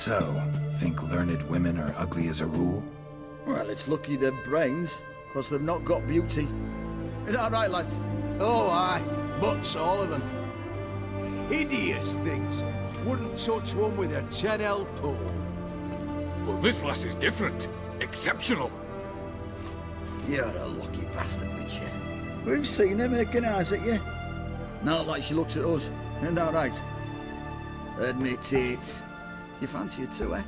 So, think learned women are ugly as a rule? Well, it's lucky they've brains, because they've not got beauty. Is that right, lads? Oh, aye. Mutts, all of them. Hideous things. Wouldn't touch one with a 10L pole. Well, this lass is different. Exceptional. You're a lucky bastard, Richard. We've seen her making eyes at you. Not like she looks at us. Isn't that right? Admit it. You fancy it too, eh?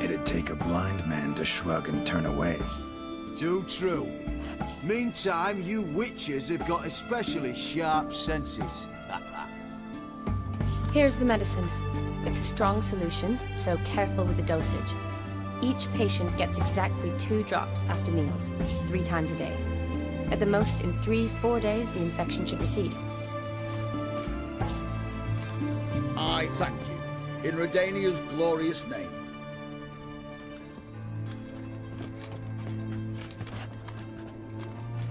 It'd take a blind man to shrug and turn away. Too true. Meantime, you witches have got especially sharp senses. Here's the medicine. It's a strong solution, so careful with the dosage. Each patient gets exactly 2 drops after meals, 3 times a day. At the most, in 3-4 days, the infection should recede. I thank you. In Redania's glorious name.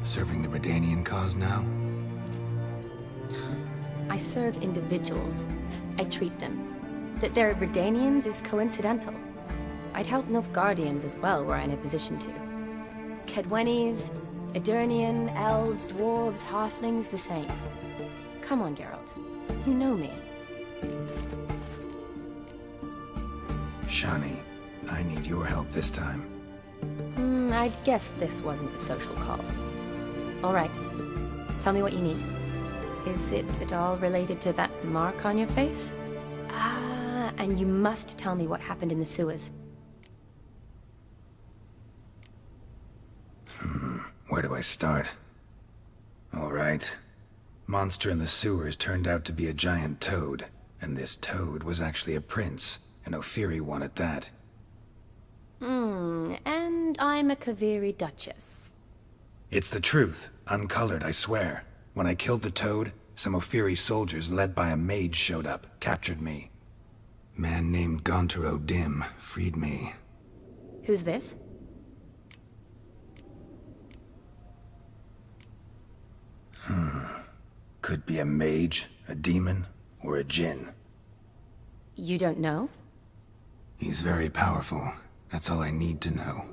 Serving the Redanian cause now? I serve individuals. I treat them. That they're Redanians is coincidental. I'd help Nilfgaardians as well were I in a position to. Kedwenis, Edirnian, elves, dwarves, halflings, the same. Come on, Geralt. You know me. Shani, I need your help this time. I'd guess this wasn't a social call. All right. Tell me what you need. Is it at all related to that mark on your face? Ah, and you must tell me what happened in the sewers. Where do I start? All right. Monster in the sewers turned out to be a giant toad, and this toad was actually a prince, an Ophiri one at that. And I'm a Kaviri Duchess. It's the truth, uncolored, I swear. When I killed the toad, some Ophiri soldiers led by a mage showed up, captured me. Man named Gontaro Dim freed me. Who's this? Could be a mage, a demon, or a djinn. You don't know? He's very powerful. That's all I need to know.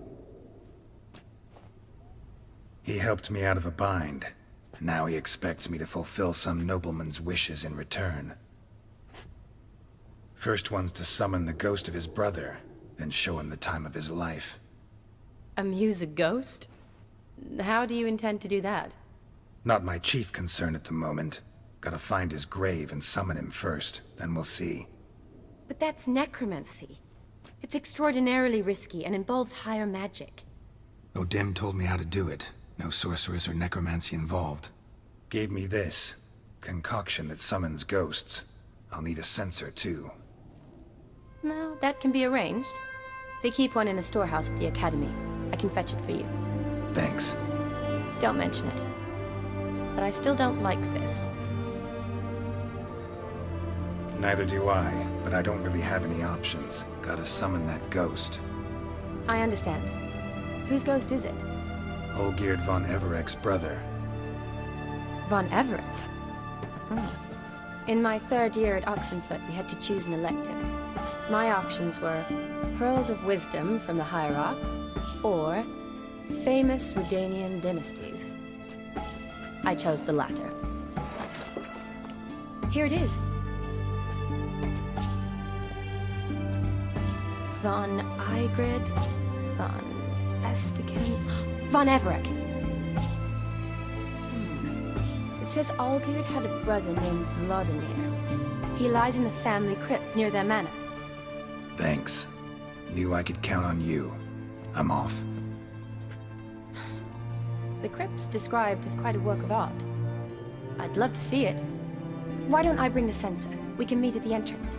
He helped me out of a bind. Now he expects me to fulfill some nobleman's wishes in return. First one's to summon the ghost of his brother, then show him the time of his life. Amuse a ghost? How do you intend to do that? Not my chief concern at the moment. Gotta find his grave and summon him first, then we'll see. But that's necromancy. It's extraordinarily risky and involves higher magic. Odim told me how to do it. No sorceress or necromancy involved. Gave me this. Concoction that summons ghosts. I'll need a censer, too. Well, that can be arranged. They keep one in a storehouse at the Academy. I can fetch it for you. Thanks. Don't mention it. But I still don't like this. Neither do I, but I don't really have any options. Gotta summon that ghost. I understand. Whose ghost is it? Olgierd von Everek's brother. Von Everett? In my 3rd year at Oxenfoot, we had to choose an elective. My options were Pearls of Wisdom from the Hierarchs, or Famous Redanian Dynasties. I chose the latter. Here it is. Von Igrid, Von Estican, Von Everett. It says Olgierd had a brother named Vladimir. He lies in the family crypt near their manor. Thanks. Knew I could count on you. I'm off. The crypt's described as quite a work of art. I'd love to see it. Why don't I bring the censer? We can meet at the entrance.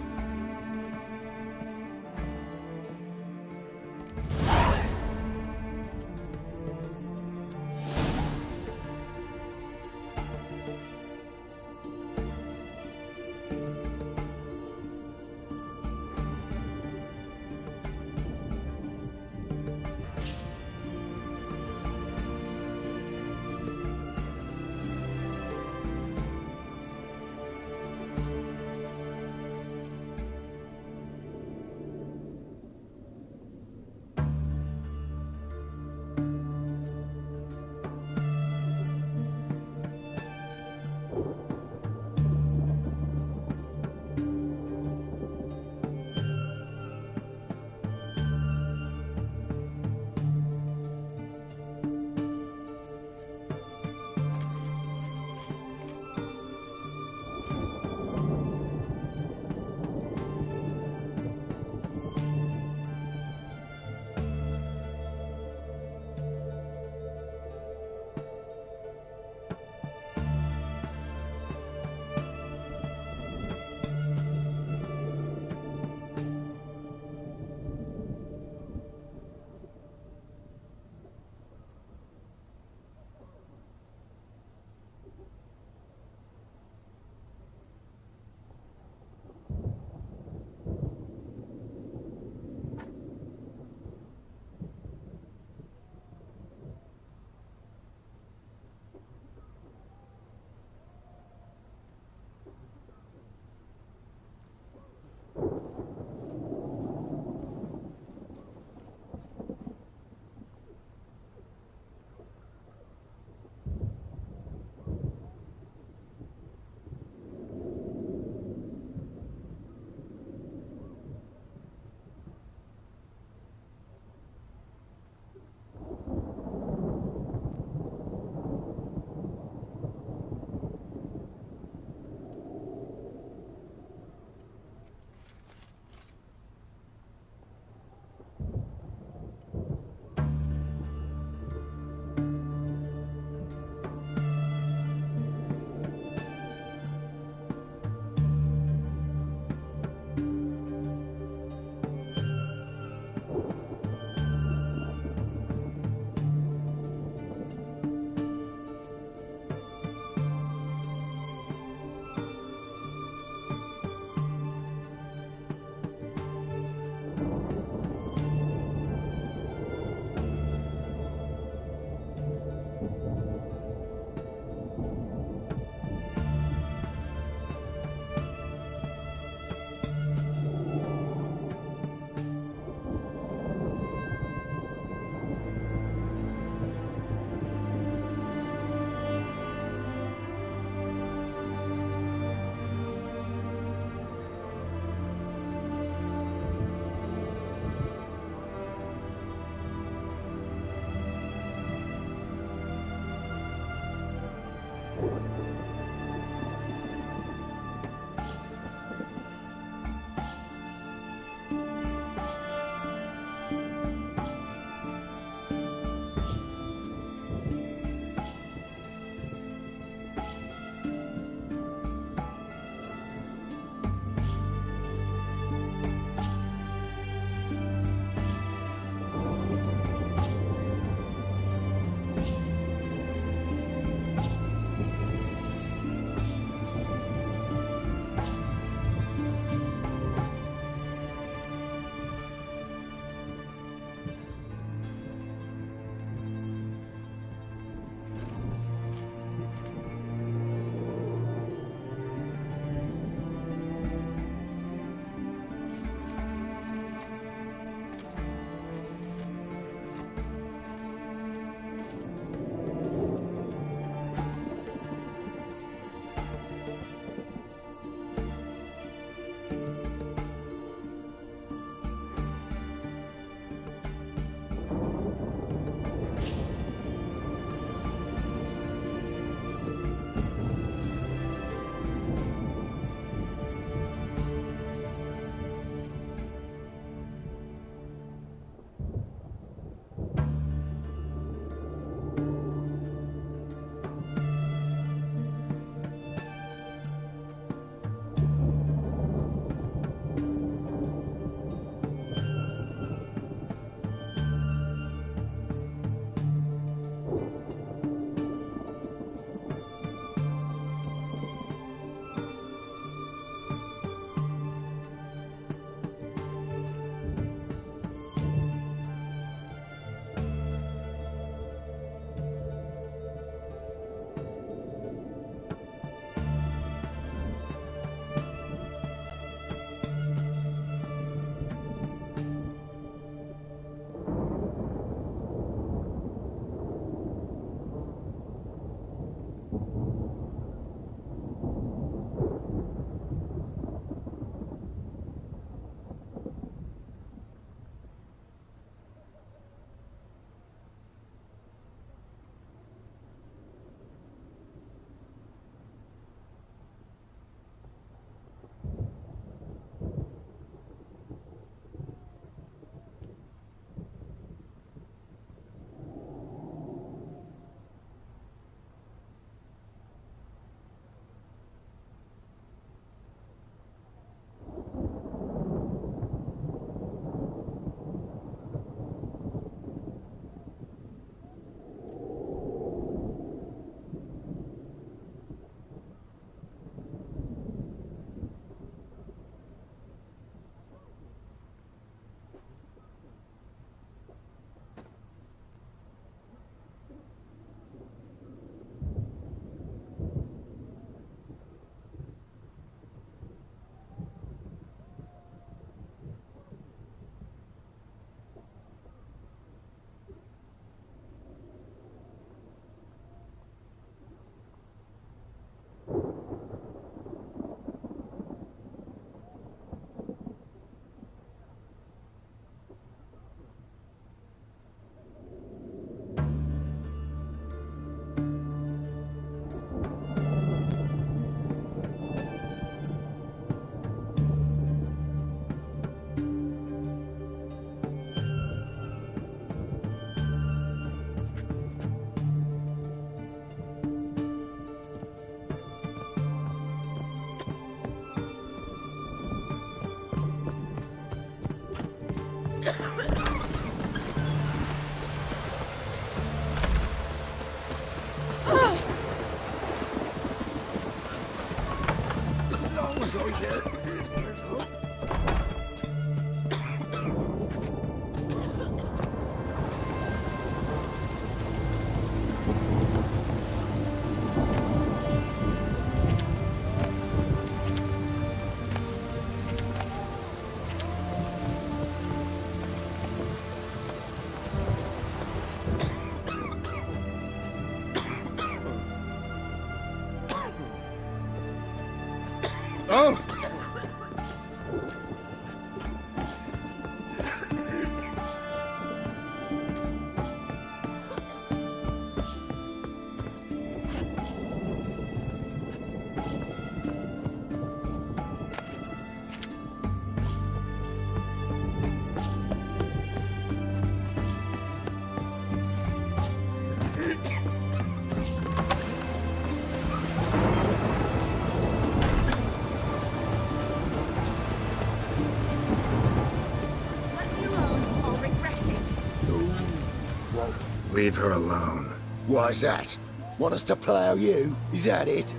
Leave her alone. Why's that? Want us to plough you? Is that it?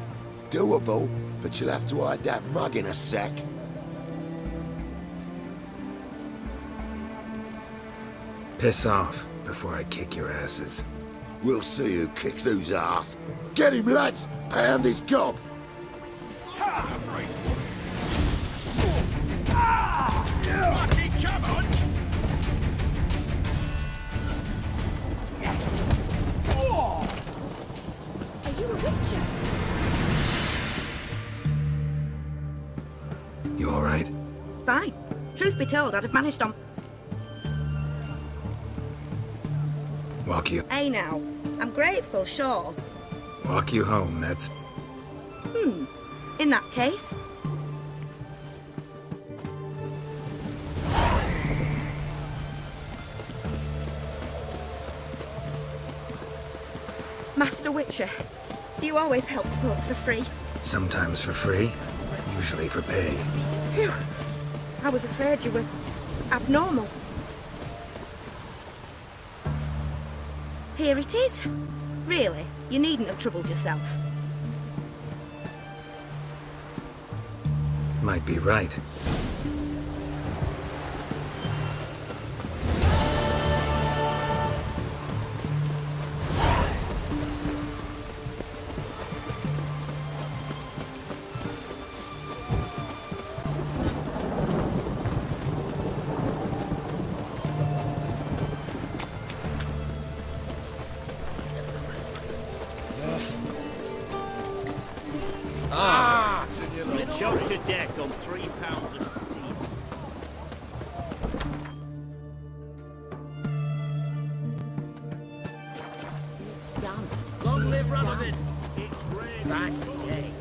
Doable, but you'll have to hide that mug in a sec. Piss off before I kick your asses. We'll see who kicks whose ass. Get him, lads! Pound his gob! Lucky, come on! Are you a witcher? You alright? Fine. Truth be told, I'd have managed on... Walk you... Hey now. I'm grateful, sure. Walk you home, that's... In that case... Master Witcher, do you always help folk for free? Sometimes for free, usually for pay. Phew. I was afraid you were... abnormal. Here it is. Really, you needn't have troubled yourself. Might be right. Choked to death on 3 pounds of steam. It's done. Long live Ramadan! It's rain. Fast day.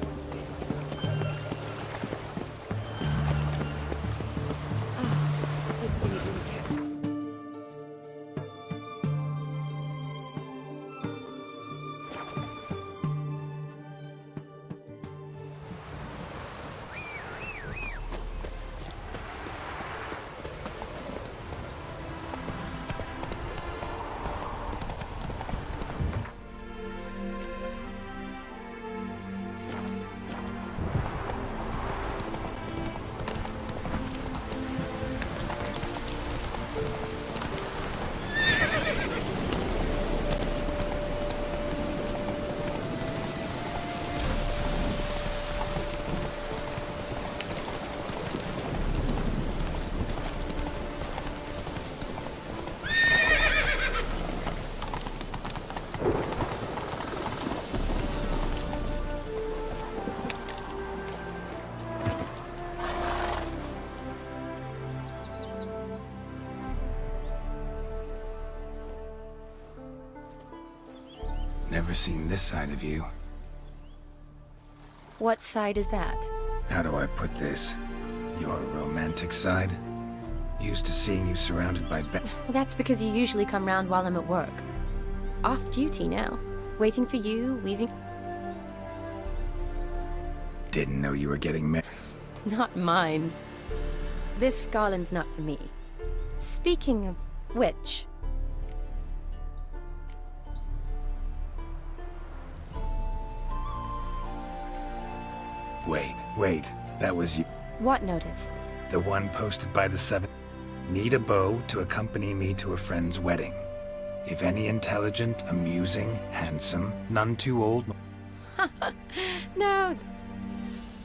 Never seen this side of you. What side is that? How do I put this? Your romantic side? Used to seeing you surrounded by Well, that's because you usually come round while I'm at work. Off duty now. Waiting for you, weaving... Didn't know you were getting married. Not mine. This garland's not for me. Speaking of which... Wait. That was you. What notice? The one posted by the 7. Need a beau to accompany me to a friend's wedding. If any intelligent, amusing, handsome, none too old... No.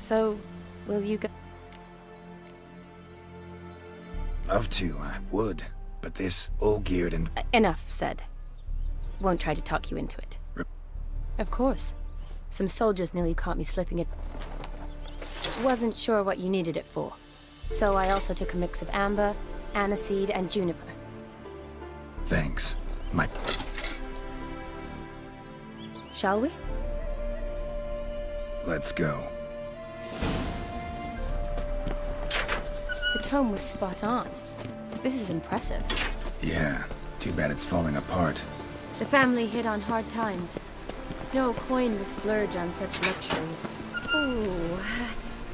So, will you go? Love to, I would. But this, all geared and... Enough said. Won't try to talk you into it. Of course. Some soldiers nearly caught me slipping it. Wasn't sure what you needed it for. So I also took a mix of amber, aniseed, and juniper. Thanks. My... Shall we? Let's go. The tome was spot on. This is impressive. Yeah. Too bad it's falling apart. The family hit on hard times. No coin to splurge on such luxuries. Ooh,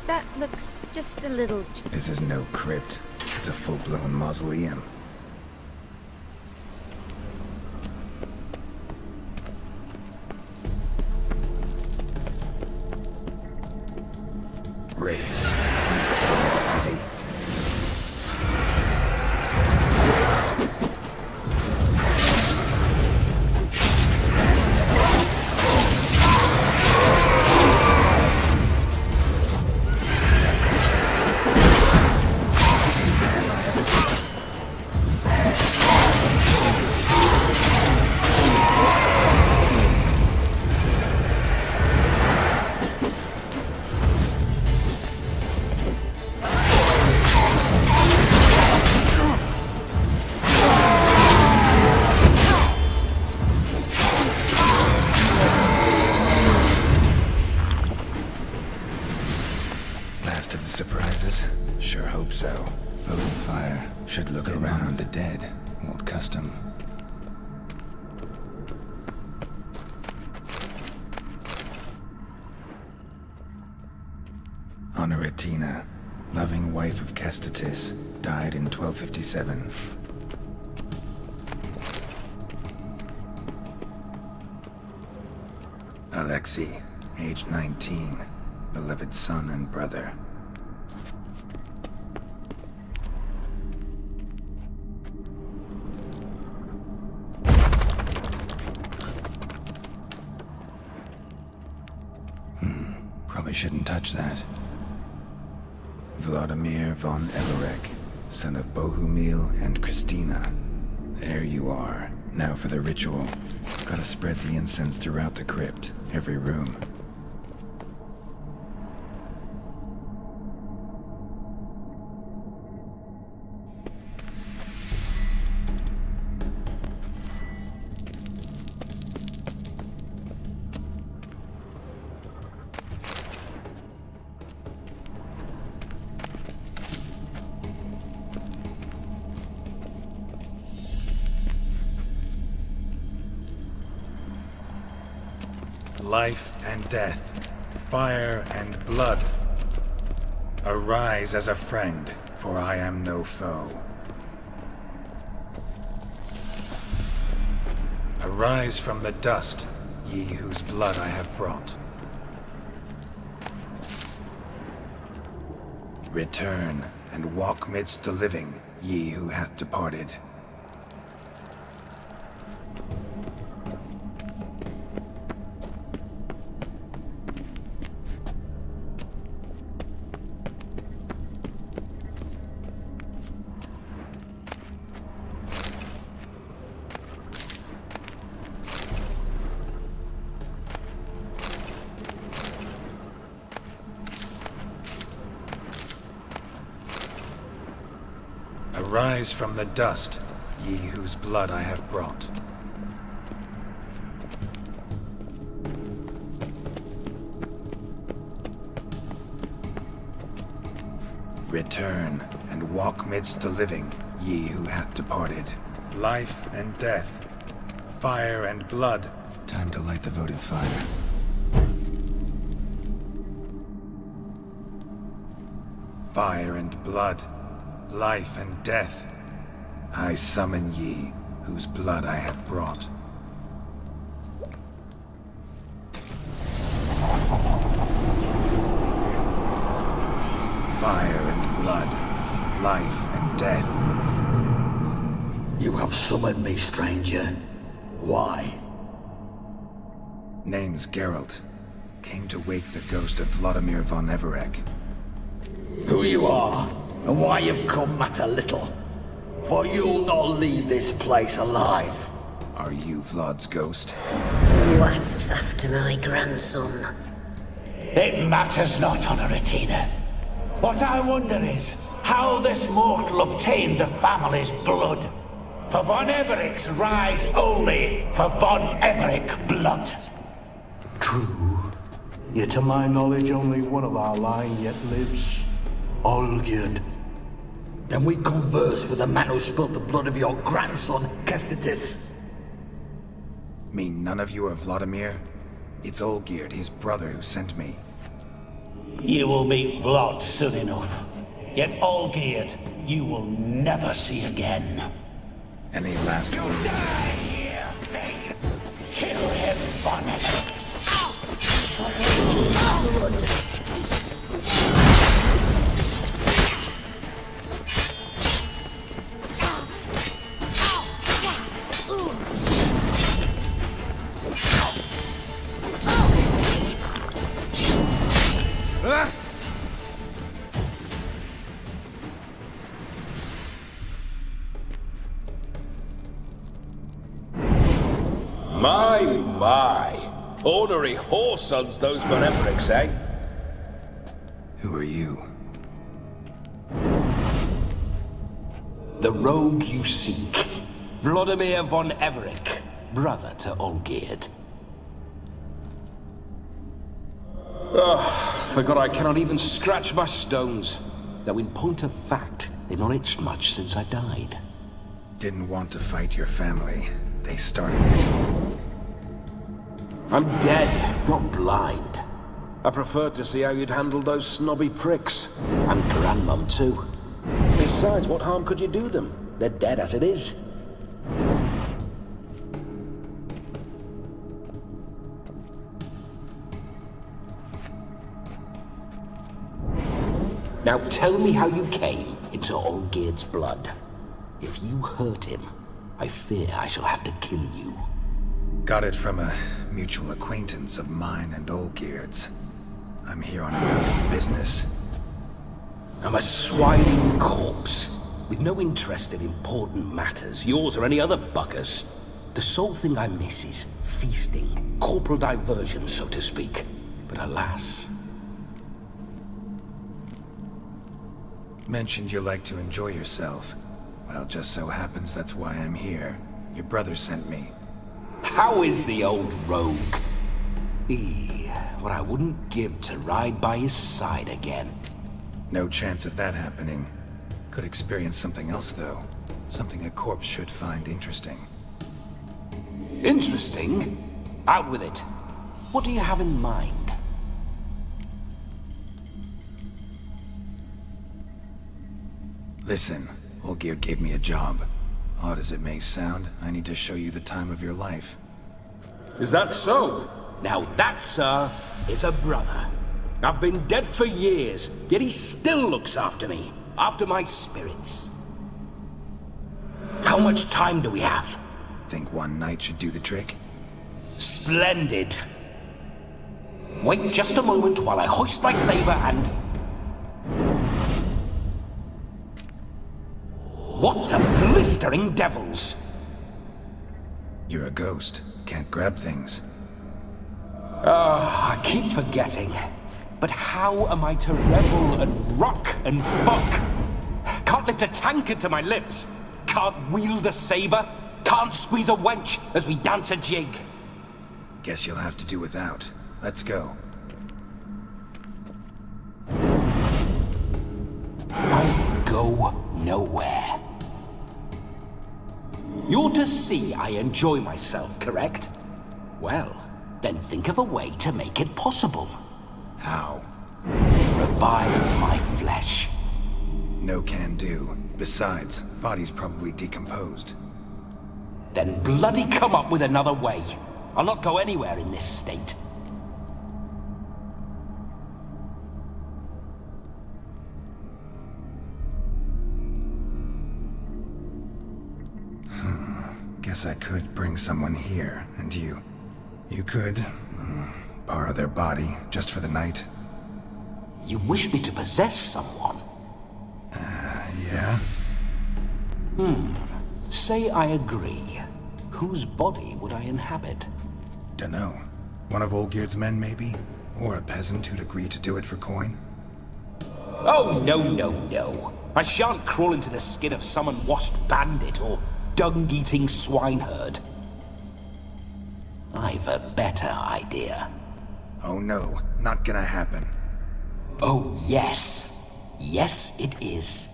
that looks just a little... This is no crypt. It's a full-blown mausoleum. Look around, the dead. Old custom. Honoratina, loving wife of Kestatis, died in 1257. Alexei, age 19, beloved son and brother. Probably shouldn't touch that. Vladimir von Everek, son of Bohumil and Christina. There you are. Now for the ritual. Gotta spread the incense throughout the crypt, every room. Life and death, fire and blood. Arise as a friend, for I am no foe. Arise from the dust, ye whose blood I have brought. Return and walk midst the living, ye who hath departed. Arise from the dust, ye whose blood I have brought. Return and walk midst the living, ye who hath departed. Life and death, fire and blood. Time to light the votive fire. Fire and blood. Life and death, I summon ye, whose blood I have brought. Fire and blood, life and death. You have summoned me, stranger. Why? Name's Geralt. Came to wake the ghost of Vladimir von Everek. Who you are, and why you've come matter little. For you'll not leave this place alive. Are you Vlad's ghost? Who asks after my grandson? It matters not, Honoratina. What I wonder is how this mortal obtained the family's blood. For von Everek's rise only for von Everek blood. True. Yet to my knowledge, only one of our line yet lives. Olgierd. Then we converse with the man who spilt the blood of your grandson, Kestatis. Mean none of you are Vladimir? It's Olgierd, his brother, who sent me. You will meet Vlad soon enough. Yet Olgierd, you will never see again. Any last words? Die here, thing! Kill him, von Everek! My. Ornery whoresons those von Evereks, eh? Who are you? The rogue you seek. Vladimir von Everek, brother to Olgierd. Forgot I cannot even scratch my stones. Though in point of fact, they've not itched much since I died. Didn't want to fight your family. They started it. I'm dead, not blind. I preferred to see how you'd handle those snobby pricks. And Grandmum, too. Besides, what harm could you do them? They're dead as it is. Now tell me how you came into Olgierd's blood. If you hurt him, I fear I shall have to kill you. Got it from a mutual acquaintance of mine and Olgierd's. I'm here on a business. I'm a swining corpse, with no interest in important matters, yours or any other buggers. The sole thing I miss is feasting, corporal diversion, so to speak. But alas... Mentioned you like to enjoy yourself. Well, just so happens that's why I'm here. Your brother sent me. How is the old rogue? What I wouldn't give to ride by his side again. No chance of that happening. Could experience something else, though. Something a corpse should find interesting. Interesting? Out with it. What do you have in mind? Listen, Olgierd gave me a job. Odd as it may sound, I need to show you the time of your life. Is that so? Now that, sir, is a brother. I've been dead for years, yet he still looks after me, after my spirits. How much time do we have? Think one night should do the trick? Splendid. Wait just a moment while I hoist my saber and... What the blistering devils! You're a ghost. Can't grab things. I keep forgetting. But how am I to revel and rock and fuck? Can't lift a tankard to my lips. Can't wield a saber. Can't squeeze a wench as we dance a jig. Guess you'll have to do without. Let's go. I'll go nowhere. You're to see I enjoy myself, correct? Well, then think of a way to make it possible. How? Revive my flesh. No can do. Besides, body's probably decomposed. Then bloody come up with another way. I'll not go anywhere in this state. Guess I could bring someone here, and you could borrow their body just for the night. You wish me to possess someone? Yeah? Say I agree. Whose body would I inhabit? Dunno. One of Olgierd's men, maybe? Or a peasant who'd agree to do it for coin? Oh, no. I shan't crawl into the skin of some unwashed bandit or dung-eating swineherd. I've a better idea. Oh no, not gonna happen. Oh, yes. Yes, it is.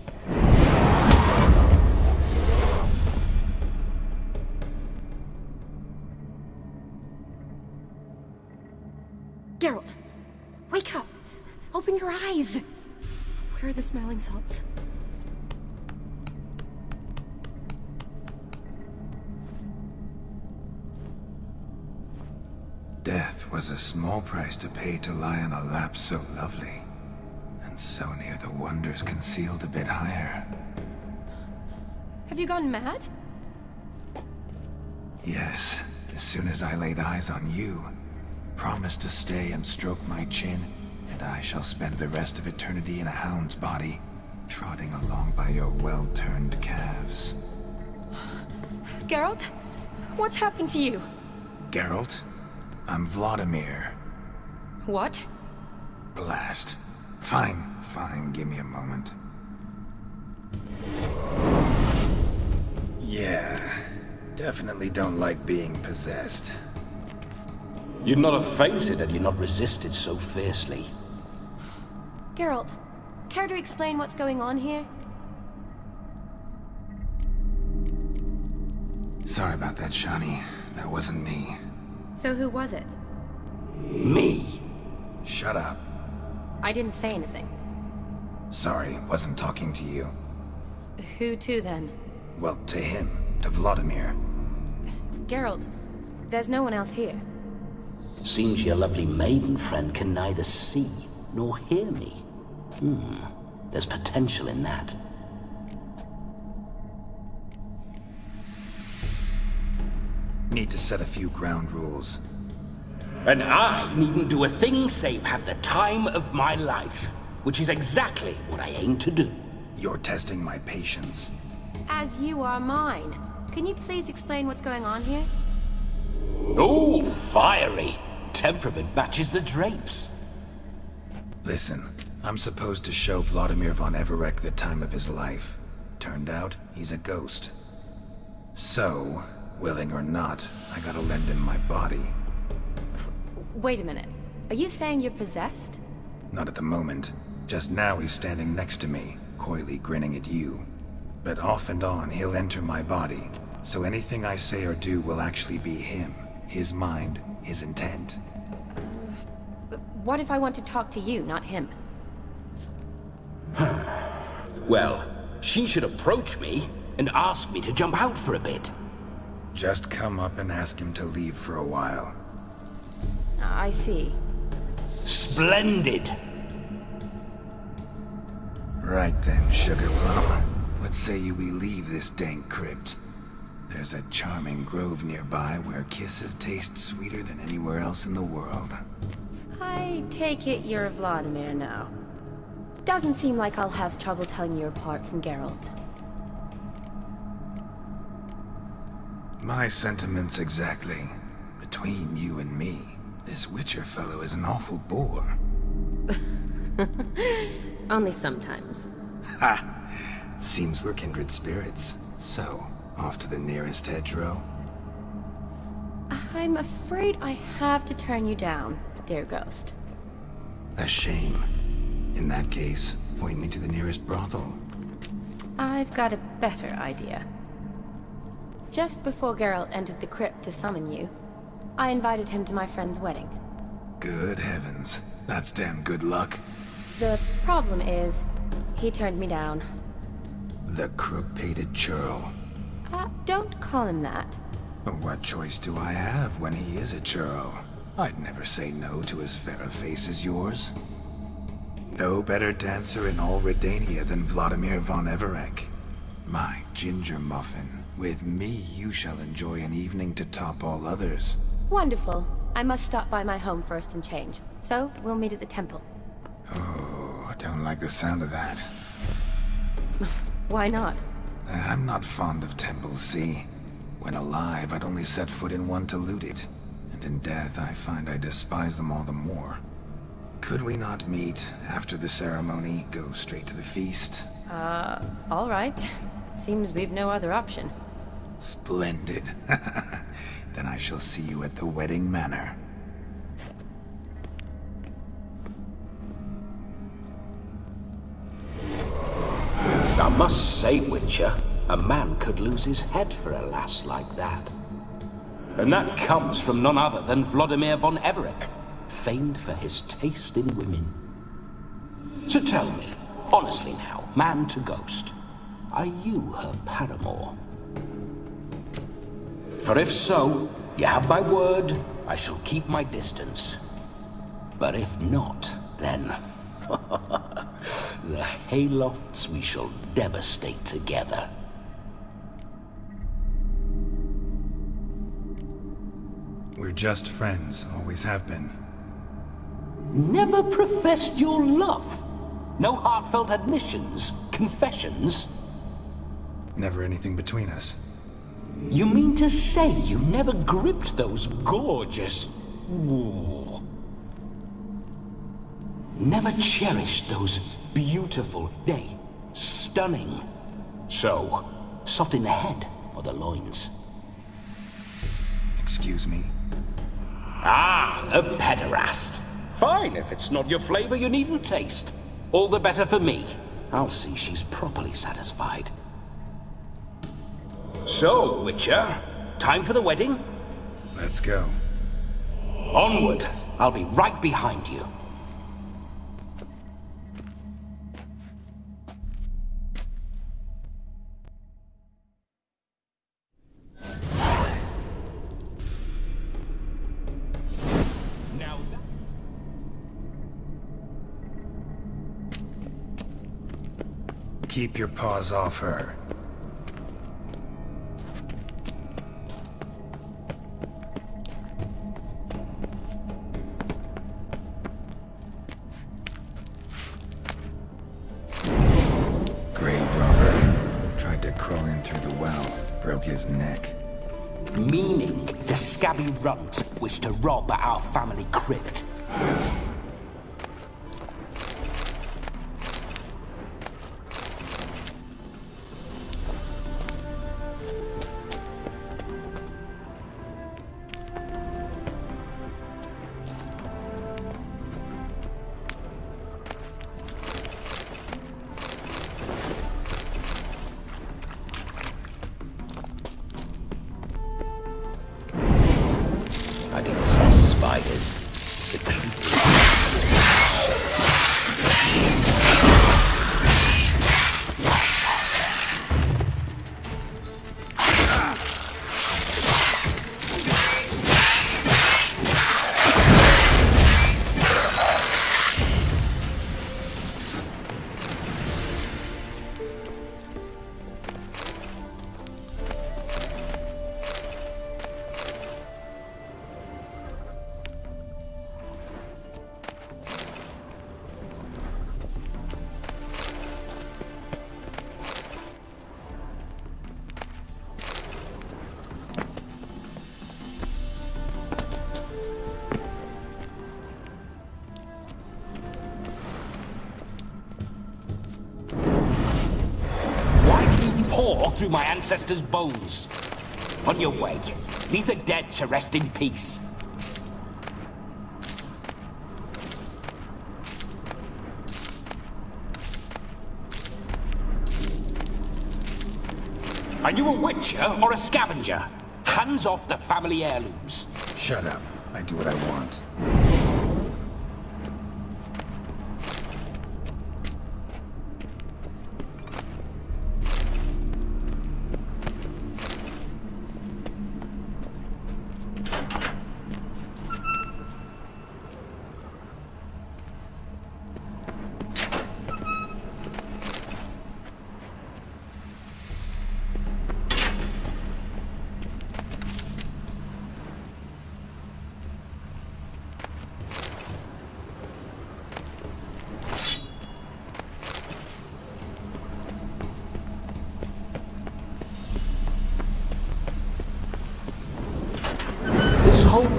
Geralt, wake up! Open your eyes! Where are the smelling salts? Death was a small price to pay to lie on a lap so lovely, and so near the wonders concealed a bit higher. Have you gone mad? Yes, as soon as I laid eyes on you, promised to stay and stroke my chin, and I shall spend the rest of eternity in a hound's body, trotting along by your well-turned calves. Geralt? What's happened to you? Geralt? I'm Vladimir. What? Blast. Fine, give me a moment. Yeah, definitely don't like being possessed. You'd not have fainted had you not resisted so fiercely. Geralt, care to explain what's going on here? Sorry about that, Shani. That wasn't me. So who was it? Me. Shut up. I didn't say anything. Sorry, wasn't talking to you. Who to then? Well, to him. To Vladimir. Geralt, there's no one else here. Seems your lovely maiden friend can neither see nor hear me. There's potential in that. Need to set a few ground rules. And I needn't do a thing save have the time of my life, which is exactly what I aim to do. You're testing my patience. As you are mine. Can you please explain what's going on here? Oh, fiery. Temperament matches the drapes. Listen, I'm supposed to show Vladimir von Everec the time of his life. Turned out, he's a ghost. So, willing or not, I gotta lend him my body. Wait a minute. Are you saying you're possessed? Not at the moment. Just now he's standing next to me, coyly grinning at you. But off and on, he'll enter my body. So anything I say or do will actually be him. His mind, his intent. What if I want to talk to you, not him? Well, she should approach me and ask me to jump out for a bit. Just come up and ask him to leave for a while. I see. Splendid! Right then, Sugar Plum. What say you we leave this dank crypt? There's a charming grove nearby where kisses taste sweeter than anywhere else in the world. I take it you're Vladimir now. Doesn't seem like I'll have trouble telling you apart from Geralt. My sentiments exactly. Between you and me, this Witcher fellow is an awful bore. Only sometimes. Ha! Seems we're kindred spirits. So, off to the nearest hedgerow? I'm afraid I have to turn you down, dear ghost. A shame. In that case, point me to the nearest brothel. I've got a better idea. Just before Geralt entered the crypt to summon you, I invited him to my friend's wedding. Good heavens. That's damn good luck. The problem is, he turned me down. The crook-pated churl. Don't call him that. What choice do I have when he is a churl? I'd never say no to as fair a face as yours. No better dancer in all Redania than Vladimir von Everec. My ginger muffin. With me, you shall enjoy an evening to top all others. Wonderful. I must stop by my home first and change. So, we'll meet at the temple. Oh, I don't like the sound of that. Why not? I'm not fond of temples, see? When alive, I'd only set foot in one to loot it. And in death, I find I despise them all the more. Could we not meet after the ceremony, go straight to the feast? All right. Seems we've no other option. Splendid. Then I shall see you at the wedding manor. I must say, Witcher, a man could lose his head for a lass like that. And that comes from none other than Vladimir von Everec, famed for his taste in women. So tell me, honestly now, man to ghost, are you her paramour? For if so, you have my word, I shall keep my distance. But if not, then... the haylofts we shall devastate together. We're just friends, always have been. Never professed your love? No heartfelt admissions, confessions? Never anything between us. You mean to say you never gripped those gorgeous... Ooh. Never cherished those beautiful, nay, stunning... So, soft in the head or the loins? Excuse me? Ah, a pederast. Fine, if it's not your flavor, you needn't taste. All the better for me. I'll see she's properly satisfied. So, Witcher, time for the wedding? Let's go. Onward. I'll be right behind you. Keep your paws off her. Grave robber. Tried to crawl in through the well. Broke his neck. Meaning the scabby runt wished to rob our family crypt. I detest spiders. The creepy. Pour through my ancestors' bones. On your way, leave the dead to rest in peace. Are you a witcher or a scavenger? Hands off the family heirlooms. Shut up. I do what I want.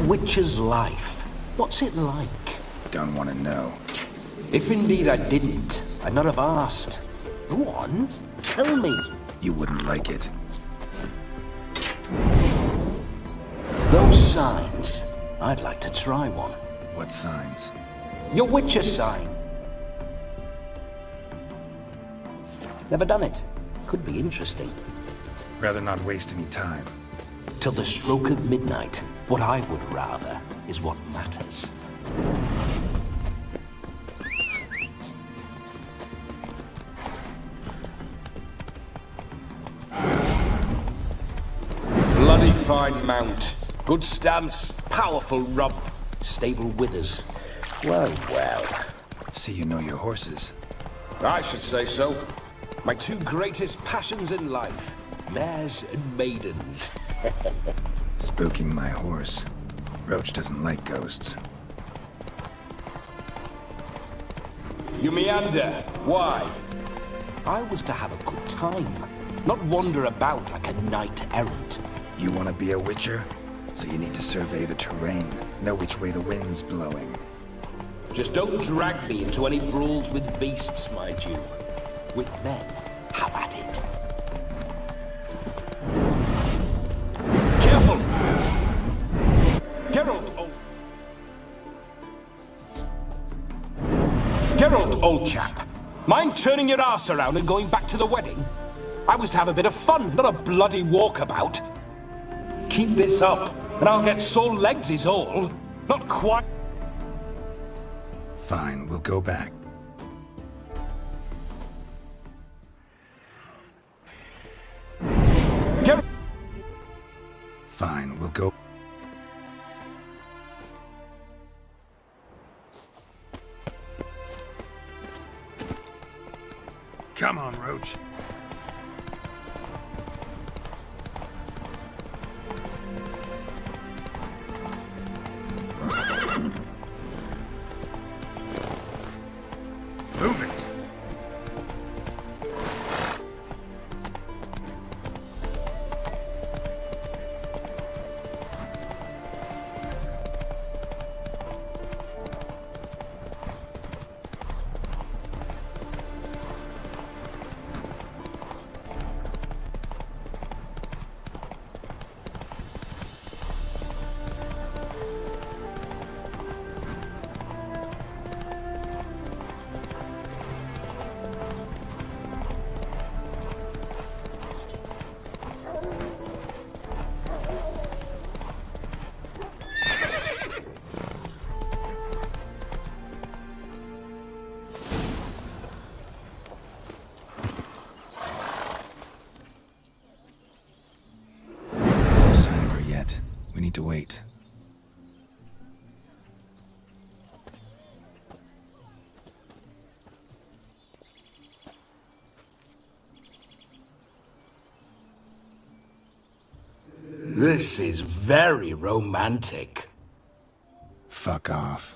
Witcher's life. What's it like? Don't want to know. If indeed I didn't, I'd not have asked. Go on, tell me. You wouldn't like it. Those signs, I'd like to try one. What signs? Your Witcher sign. Never done it. Could be interesting. Rather not waste any time. Till the stroke of midnight, what I would rather is what matters. Bloody fine mount. Good stance, powerful rump, stable withers. Well, well. See you know your horses. I should say so. My two greatest passions in life. Mares and maidens. Spooking my horse. Roach doesn't like ghosts. You meander. Why? I was to have a good time, not wander about like a knight errant. You want to be a witcher? So you need to survey the terrain, know which way the wind's blowing. Just don't drag me into any brawls with beasts, mind you. With men, have at it. Careful! Geralt, old chap. Mind turning your arse around and going back to the wedding? I was to have a bit of fun, not a bloody walkabout. Keep this up, and I'll get sore legs is all. Not quite... Fine, we'll go back. Get... Fine, we'll go... Come on, Roach. Move it. To wait. This is very romantic. Fuck off.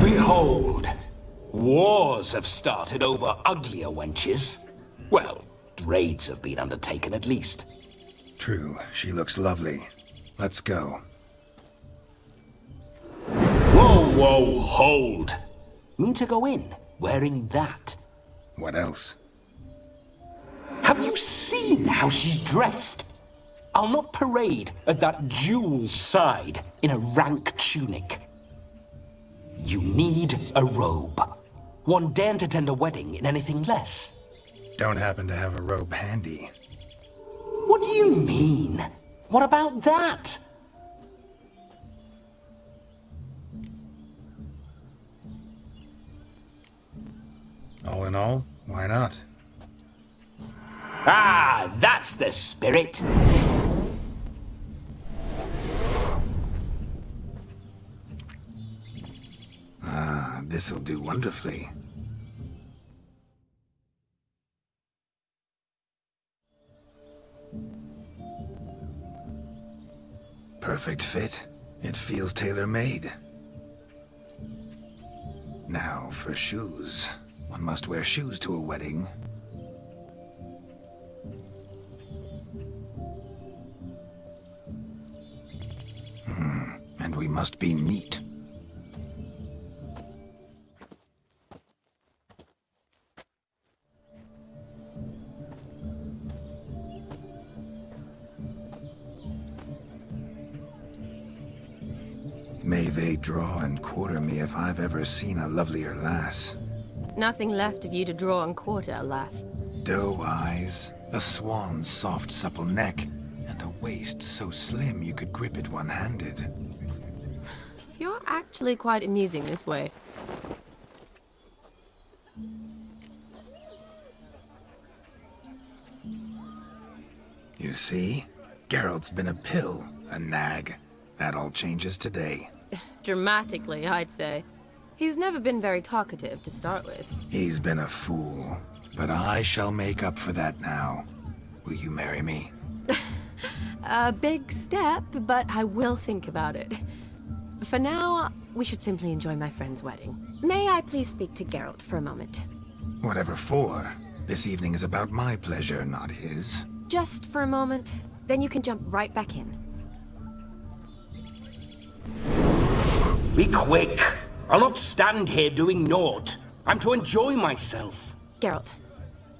Behold, wars have started over uglier wenches. Well, raids have been undertaken at least. True, she looks lovely. Let's go. Whoa, whoa, hold! Mean to go in, wearing that? What else? Have you seen how she's dressed? I'll not parade at that jewel's side in a rank tunic. You need a robe. One daren't attend a wedding in anything less. Don't happen to have a robe handy. What do you mean? What about that? All in all, why not? Ah, that's the spirit. Ah, this'll do wonderfully. Perfect fit. It feels tailor-made. Now for shoes. One must wear shoes to a wedding. And we must be neat. May they draw and quarter me if I've ever seen a lovelier lass. Nothing left of you to draw and quarter, alas. Doe eyes, a swan's soft supple neck, and a waist so slim you could grip it one-handed. You're actually quite amusing this way. You see? Geralt's been a pill, a nag. That all changes today. Dramatically, I'd say. He's never been very talkative to start with. He's been a fool, but I shall make up for that now. Will you marry me? A big step, but I will think about it. For now, we should simply enjoy my friend's wedding. May I please speak to Geralt for a moment? Whatever for. This evening is about my pleasure, not his. Just for a moment, then you can jump right back in. Be quick. I'll not stand here doing naught. I'm to enjoy myself. Geralt,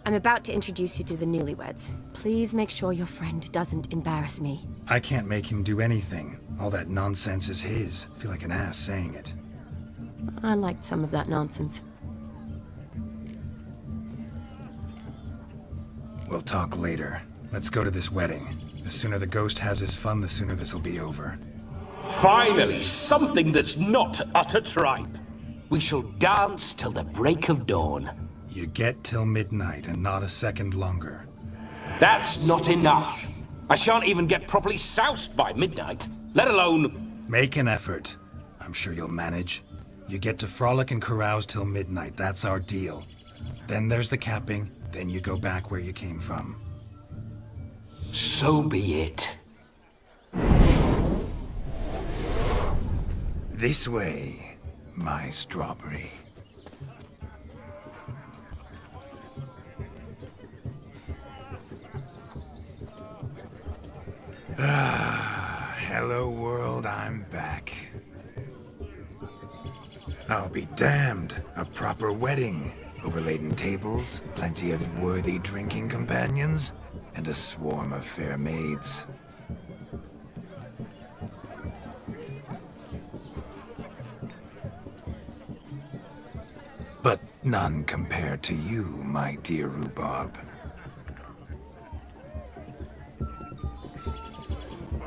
I'm about to introduce you to the newlyweds. Please make sure your friend doesn't embarrass me. I can't make him do anything. All that nonsense is his. I feel like an ass saying it. I liked some of that nonsense. We'll talk later. Let's go to this wedding. The sooner the ghost has his fun, the sooner this'll be over. Finally, something that's not utter tripe. We shall dance till the break of dawn. You get till midnight and not a second longer. That's not enough. I shan't even get properly soused by midnight, let alone... Make an effort. I'm sure you'll manage. You get to frolic and carouse till midnight, that's our deal. Then there's the capping, then you go back where you came from. So be it. This way, my strawberry. Hello world, I'm back. I'll be damned. A proper wedding. Overladen tables, plenty of worthy drinking companions, and a swarm of fair maids. But none compared to you, my dear rhubarb.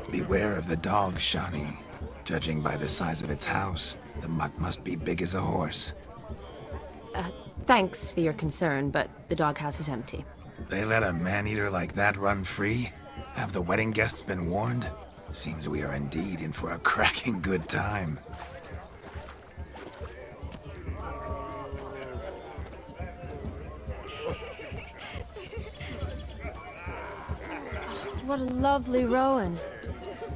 Beware of the dog, Shani. Judging by the size of its house, the mutt must be big as a horse. Thanks for your concern, but the doghouse is empty. They let a man-eater like that run free? Have the wedding guests been warned? Seems we are indeed in for a cracking good time. What a lovely rowan.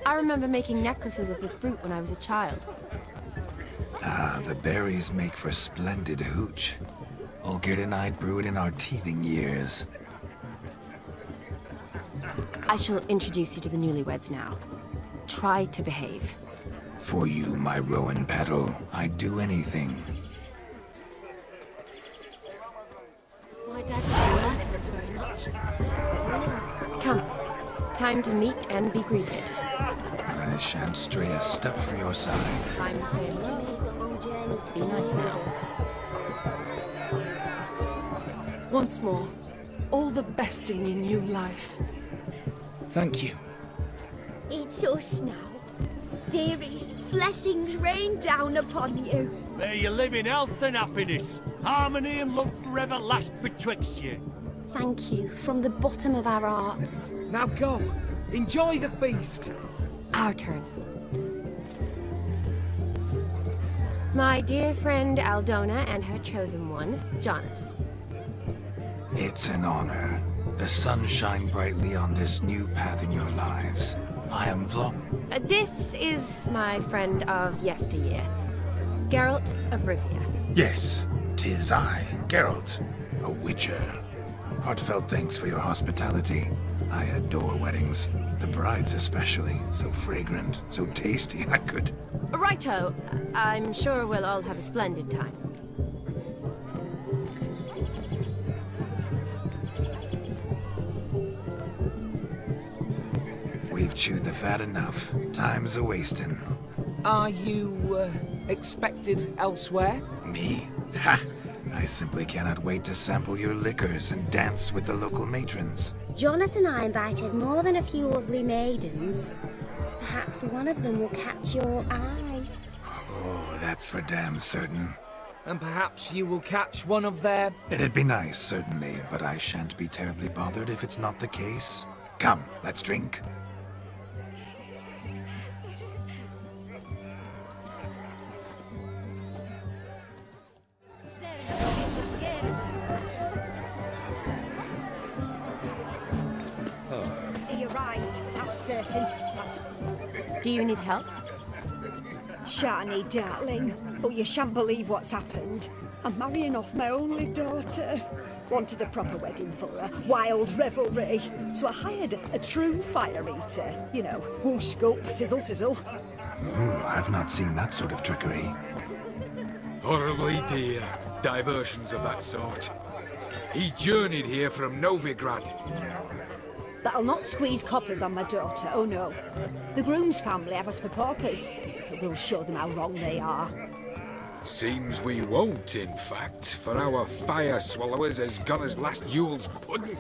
I remember making necklaces of the fruit when I was a child. Ah, the berries make for splendid hooch. Olgerd and I brewed in our teething years. I shall introduce you to the newlyweds now. Try to behave. For you, my rowan petal, I'd do anything. My dad doesn't like us very much. Come. Time to meet and be greeted. I shan't stray a step from your side. I'm saying hello. Be nice now. Once more, all the best in your new life. Thank you. It's us now. Dearies, blessings rain down upon you. May you live in health and happiness. Harmony and love forever last betwixt you. Thank you from the bottom of our hearts. Now go. Enjoy the feast. Our turn. My dear friend Aldona and her chosen one, Jonas. It's an honor. The sun shine brightly on this new path in your lives. I am This is my friend of yesteryear, Geralt of Rivia. Yes, 'tis I, Geralt, a witcher. Heartfelt thanks for your hospitality. I adore weddings. The brides especially. So fragrant, so tasty, I could... Righto. I'm sure we'll all have a splendid time. We've chewed the fat enough. Time's a-wasting. Are you, expected elsewhere? Me? Ha! I simply cannot wait to sample your liquors and dance with the local matrons. Jonas and I invited more than a few lovely maidens. Perhaps one of them will catch your eye. Oh, that's for damn certain. And perhaps you will catch one of their... It'd be nice, certainly, but I shan't be terribly bothered if it's not the case. Come, let's drink. He arrived, that's certain. Do you need help? Shani, darling, but you shan't believe what's happened. I'm marrying off my only daughter. Wanted a proper wedding for her, wild revelry. So I hired a true fire eater. You know, whoosh, scope, sizzle, sizzle. Ooh, I've not seen that sort of trickery. Horribly dear diversions of that sort. He journeyed here from Novigrad. But I'll not squeeze coppers on my daughter, oh no. The groom's family have us for paupers, but we'll show them how wrong they are. Seems we won't, in fact, for our fire swallower's as gone as last Yule's pudding.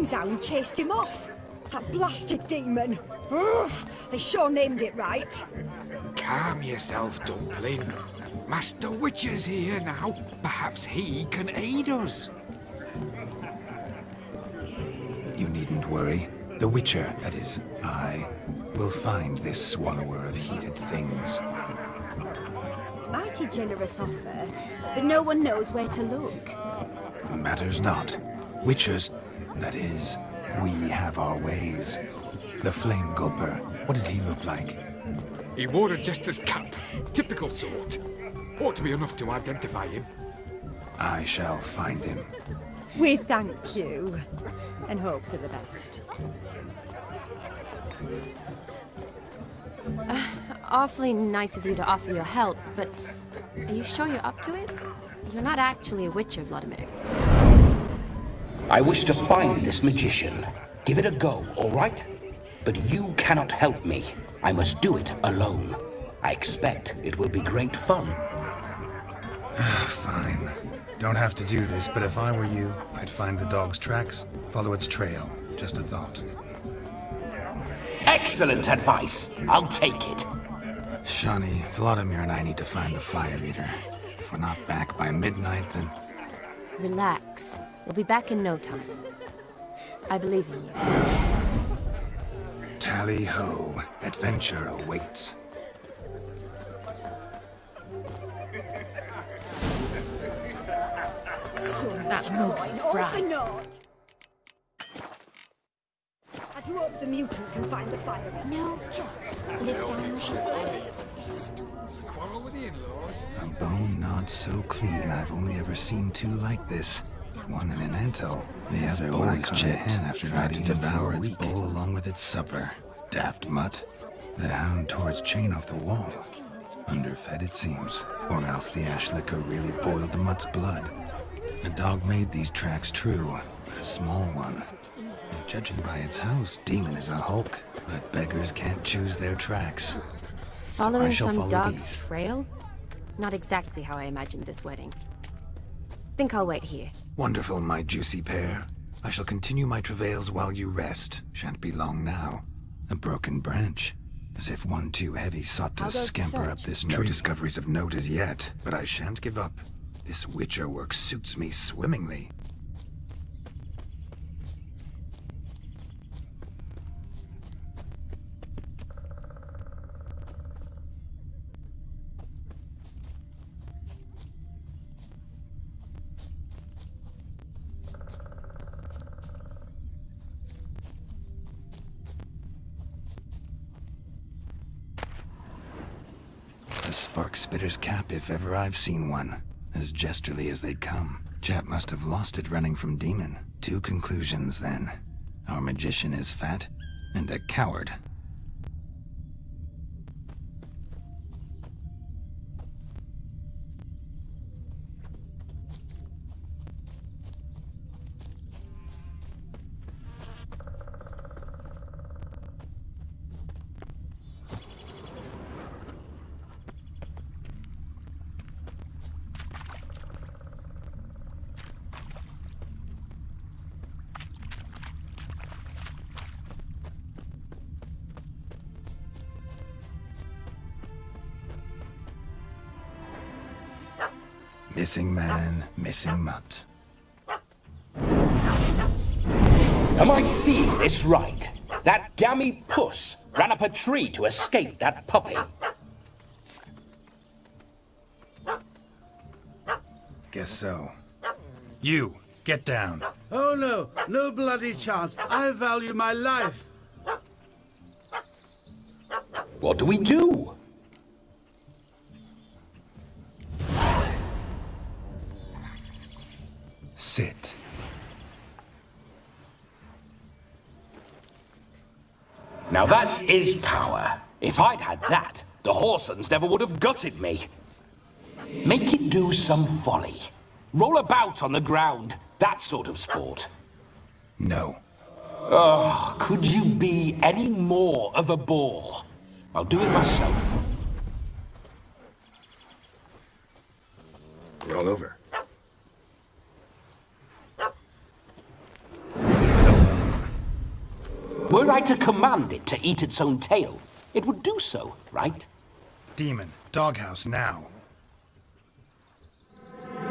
Grim's hound chased him off. That blasted demon. Ugh, they sure named it right. Calm yourself, Dumpling. Master Witcher's here now. Perhaps he can aid us. You needn't worry. The Witcher, that is, I, will find this swallower of heated things. Mighty generous offer, but no one knows where to look. Matters not. Witchers, that is, we have our ways. The Flame Gulper, what did he look like? He wore a jester's cap. Typical sort. Ought to be enough to identify him. I shall find him. We thank you, and hope for the best. Awfully nice of you to offer your help, but are you sure you're up to it? You're not actually a Witcher, Vladimir. I wish to find this magician. Give it a go, all right? But you cannot help me. I must do it alone. I expect it will be great fun. Fine. Don't have to do this, but if I were you, I'd find the dog's tracks, follow its trail. Just a thought. Excellent advice. I'll take it. Shani, Vladimir and I need to find the Fire Eater. If we're not back by midnight, then... Relax. We'll be back in no time. I believe in you. Tally-ho. Adventure awaits. That looks a fright. I do hope the mutant can find the fire. No, just lives down the hill. Quarrel with the in-laws? A bone not so clean I've only ever seen two like this. One in an anthill, the other always chipped after trying to devour its bowl along with its supper. Daft mutt. The hound tore its chain off the wall. Underfed it seems, or else the ash liquor really boiled the mutt's blood. A dog made these tracks true, but a small one. And judging by its house, Demon is a hulk, but beggars can't choose their tracks. Following shall some follow dog's these. trail? Not exactly how I imagined this wedding. Think I'll wait here. Wonderful, my juicy pair. I shall continue my travails while you rest. Shan't be long now. A broken branch. As if one too heavy sought to How goes the scamper up search? this tree. No discoveries of note as yet, but I shan't give up. This Witcher work suits me swimmingly. A spark spitter's cap if ever I've seen one. As jesterly as they come. Chap must have lost it running from Demon. Two conclusions then. Our magician is fat, and a coward. Missing man, missing mutt. Am I seeing this right? That gammy puss ran up a tree to escape that puppy. Guess so. You, get down. Oh no, no bloody chance. I value my life. What do we do? Sit. Now that is power. If I'd had that, the Horsons never would have gutted me. Make it do some folly. Roll about on the ground. That sort of sport. No. Oh, could you be any more of a bore? I'll do it myself. Roll over. Leave it alone. Were I to command it to eat its own tail, it would do so, right? Demon, doghouse now.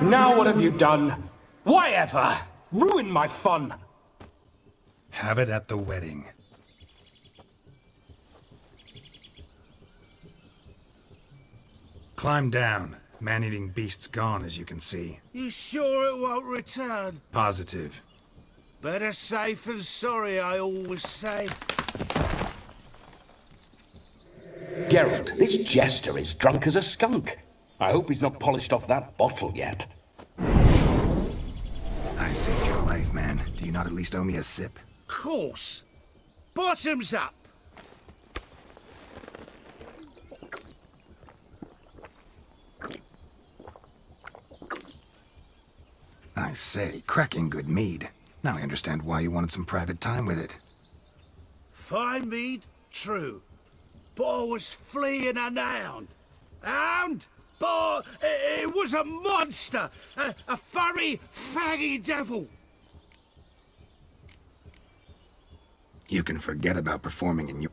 Now what have you done? Why ever? Ruin my fun. Have it at the wedding. Climb down. Man-eating beast's gone, as you can see. You sure it won't return? Positive. Better safe than sorry, I always say. Geralt, this jester is drunk as a skunk. I hope he's not polished off that bottle yet. I saved your life, man. Do you not at least owe me a sip? Course. Bottoms up. I say, cracking good mead. Now I understand why you wanted some private time with it. Fine mead, true. But I was fleeing an hound. Hound? But it was a monster! A furry, faggy devil! You can forget about performing in your...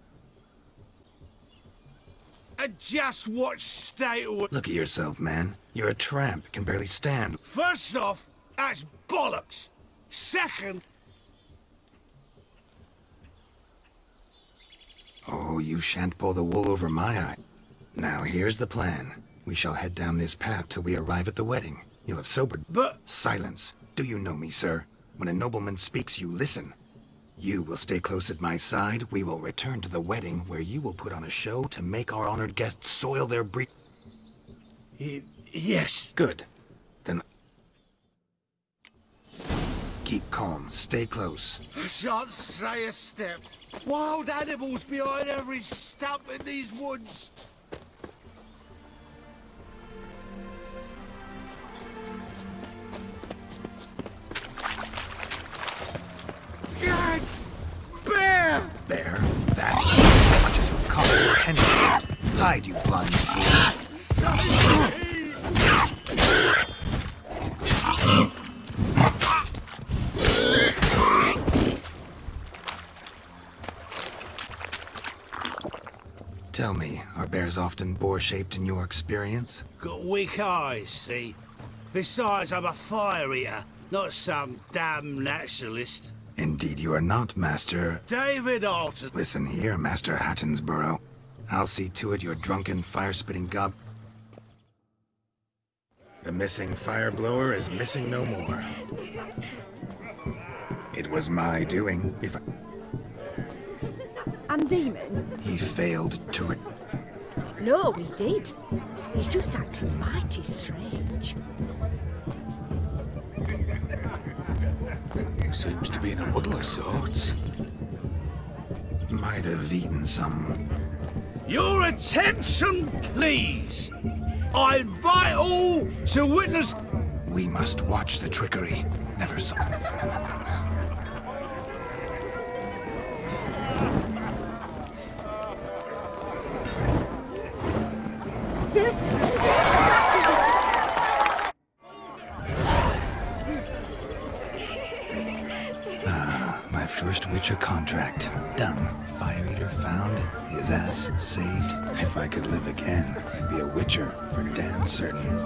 And just what state of... Look at yourself, man. You're a tramp, can barely stand. First off, that's bollocks. Second... Oh, you shan't pull the wool over my eye. Now, here's the plan. We shall head down this path till we arrive at the wedding. You'll have sobered... But... Silence. Do you know me, sir? When a nobleman speaks, you listen. You will stay close at my side. We will return to the wedding, where you will put on a show to make our honored guests soil their Yes. Good. Then... Keep calm. Stay close. I shan't say a step. Wild animals behind every stump in these woods. Gads! Bear! Bear? That? As much as you'll cost your attention. Hide, you blind fool. Tell me, are bears often boar-shaped in your experience? Got weak eyes, see? Besides, I'm a fire eater, not some damn naturalist. Indeed you are not, Master... David Alton. Listen here, Master Hattonsborough. I'll see to it your drunken, fire-spitting gob... The missing fire blower is missing no more. It was my doing, if I... And Demon? He failed to... No, he did. He's just acting mighty strange. Seems to be in a muddle of sorts. Might have eaten some... Your attention, please! I invite all to witness... We must watch the trickery. Never saw... My first Witcher contract. Done. Fire Eater found. His ass saved. If I could live again, I'd be a Witcher for damn certain.